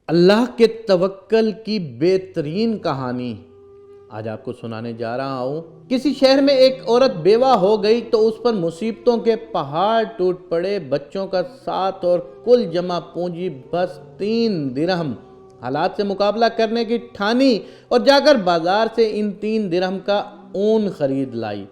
اللہ کے توکل کی بہترین کہانی آج آپ کو سنانے جا رہا ہوں۔ کسی شہر میں ایک عورت بیوہ ہو گئی تو اس پر مصیبتوں کے پہاڑ ٹوٹ پڑے۔ بچوں کا ساتھ اور کل جمع پونجی بس 3 درہم۔ حالات سے مقابلہ کرنے کی ٹھانی اور جا کر بازار سے ان 3 درہم کا اون خرید لائی۔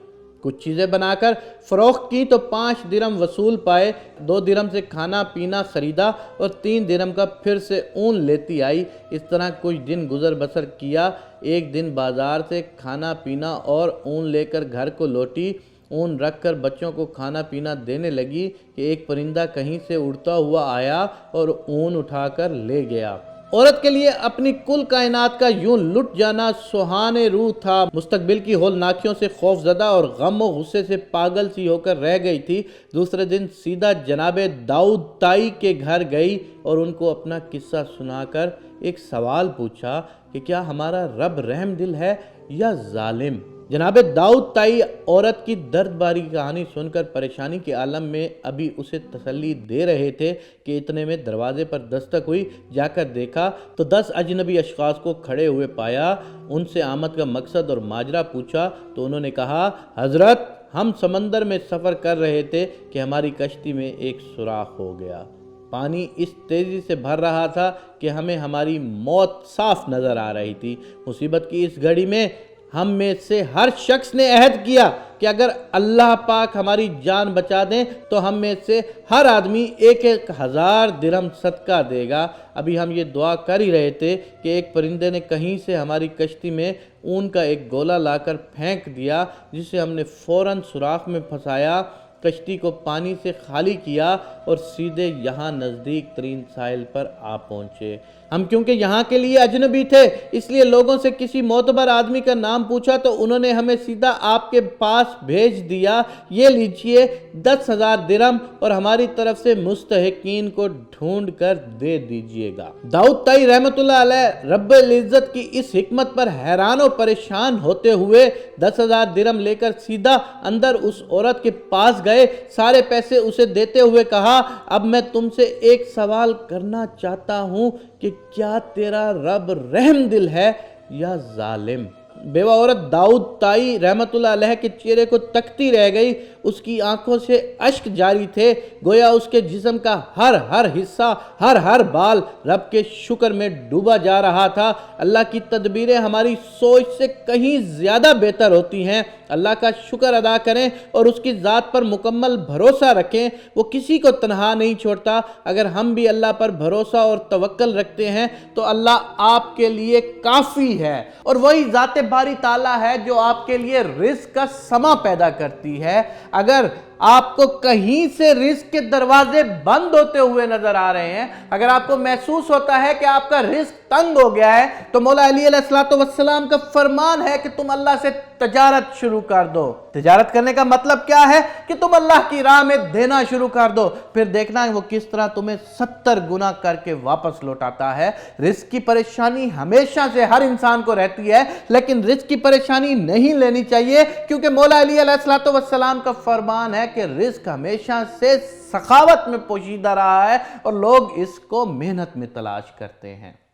کچھ چیزیں بنا کر فروخت کی تو 5 درہم وصول پائے۔ 2 درہم سے کھانا پینا خریدا اور 3 درہم کا پھر سے اون لیتی آئی۔ اس طرح کچھ دن گزر بسر کیا۔ ایک دن بازار سے کھانا پینا اور اون لے کر گھر کو لوٹی۔ اون رکھ کر بچوں کو کھانا پینا دینے لگی کہ ایک پرندہ کہیں سے اڑتا ہوا آیا اور اون اٹھا کر لے گیا۔ عورت کے لیے اپنی کل کائنات کا یوں لٹ جانا سوہانے روح تھا۔ مستقبل کی ہولناکیوں سے خوف زدہ اور غم و غصے سے پاگل سی ہو کر رہ گئی تھی۔ دوسرے دن سیدھا جناب داؤد طائی کے گھر گئی اور ان کو اپنا قصہ سنا کر ایک سوال پوچھا کہ کیا ہمارا رب رحم دل ہے یا ظالم؟ جناب داؤد طائی عورت کی درد باری کہانی سن کر پریشانی کے عالم میں ابھی اسے تسلی دے رہے تھے کہ اتنے میں دروازے پر دستک ہوئی۔ جا کر دیکھا تو 10 اجنبی اشخاص کو کھڑے ہوئے پایا۔ ان سے آمد کا مقصد اور ماجرا پوچھا تو انہوں نے کہا، حضرت ہم سمندر میں سفر کر رہے تھے کہ ہماری کشتی میں ایک سوراخ ہو گیا۔ پانی اس تیزی سے بھر رہا تھا کہ ہمیں ہماری موت صاف نظر آ رہی تھی۔ مصیبت کی اس گھڑی میں ہم میں سے ہر شخص نے عہد کیا کہ اگر اللہ پاک ہماری جان بچا دیں تو ہم میں سے ہر آدمی 1000 درہم صدقہ دے گا۔ ابھی ہم یہ دعا کر ہی رہے تھے کہ ایک پرندے نے کہیں سے ہماری کشتی میں اون کا ایک گولا لا کر پھینک دیا، جسے ہم نے فوراً سوراخ میں پھنسایا، کشتی کو پانی سے خالی کیا اور سیدھے یہاں نزدیک ترین ساحل پر آ پہنچے۔ ہم کیونکہ یہاں کے لیے اجنبی تھے اس لیے لوگوں سے کسی معتبر آدمی کا نام پوچھا تو انہوں نے ہمیں سیدھا آپ کے پاس بھیج دیا۔ یہ لیجئے 10,000 درہم اور ہماری طرف سے مستحقین کو ڈھونڈ کر دے دیجئے گا۔ داؤد طائی رحمت اللہ علیہ رب العزت کی اس حکمت پر حیران اور پریشان ہوتے ہوئے 10,000 درہم لے کر سیدھا اندر اس عورت کے پاس گئے۔ سارے پیسے اسے دیتے ہوئے کہا، اب میں تم سے ایک سوال کرنا چاہتا ہوں کہ کیا تیرا رب رحم دل ہے یا ظالم؟ بیوہ عورت داؤد طائی رحمت اللہ علیہ کے چہرے کو تکتی رہ گئی۔ اس کی آنکھوں سے اشک جاری تھے، گویا اس کے جسم کا ہر حصہ، ہر بال رب کے شکر میں ڈوبا جا رہا تھا۔ اللہ کی تدبیریں ہماری سوچ سے کہیں زیادہ بہتر ہوتی ہیں۔ اللہ کا شکر ادا کریں اور اس کی ذات پر مکمل بھروسہ رکھیں۔ وہ کسی کو تنہا نہیں چھوڑتا۔ اگر ہم بھی اللہ پر بھروسہ اور توکل رکھتے ہیں تو اللہ آپ کے لیے کافی ہے، اور وہی ذات باری تعالیٰ ہے جو آپ کے لیے رزق کا سما پیدا کرتی ہے۔ اگر آپ کو کہیں سے رزق کے دروازے بند ہوتے ہوئے نظر آ رہے ہیں، اگر آپ کو محسوس ہوتا ہے کہ آپ کا رزق تنگ ہو گیا ہے، تو مولا علی علیہ السلام کا فرمان ہے کہ تم اللہ سے تجارت شروع کر دو۔ تجارت کرنے کا مطلب کیا ہے کہ تم اللہ کی راہ میں دینا شروع کر دو، پھر دیکھنا وہ کس طرح تمہیں 70 گنا کر کے واپس لوٹاتا ہے۔ رزق کی پریشانی ہمیشہ سے ہر انسان کو رہتی ہے، لیکن رزق کی پریشانی نہیں لینی چاہیے، کیونکہ مولا علی علیہ السلام کا فرمان ہے کہ رزق ہمیشہ سے سخاوت میں پوشیدہ رہا ہے اور لوگ اس کو محنت میں تلاش کرتے ہیں۔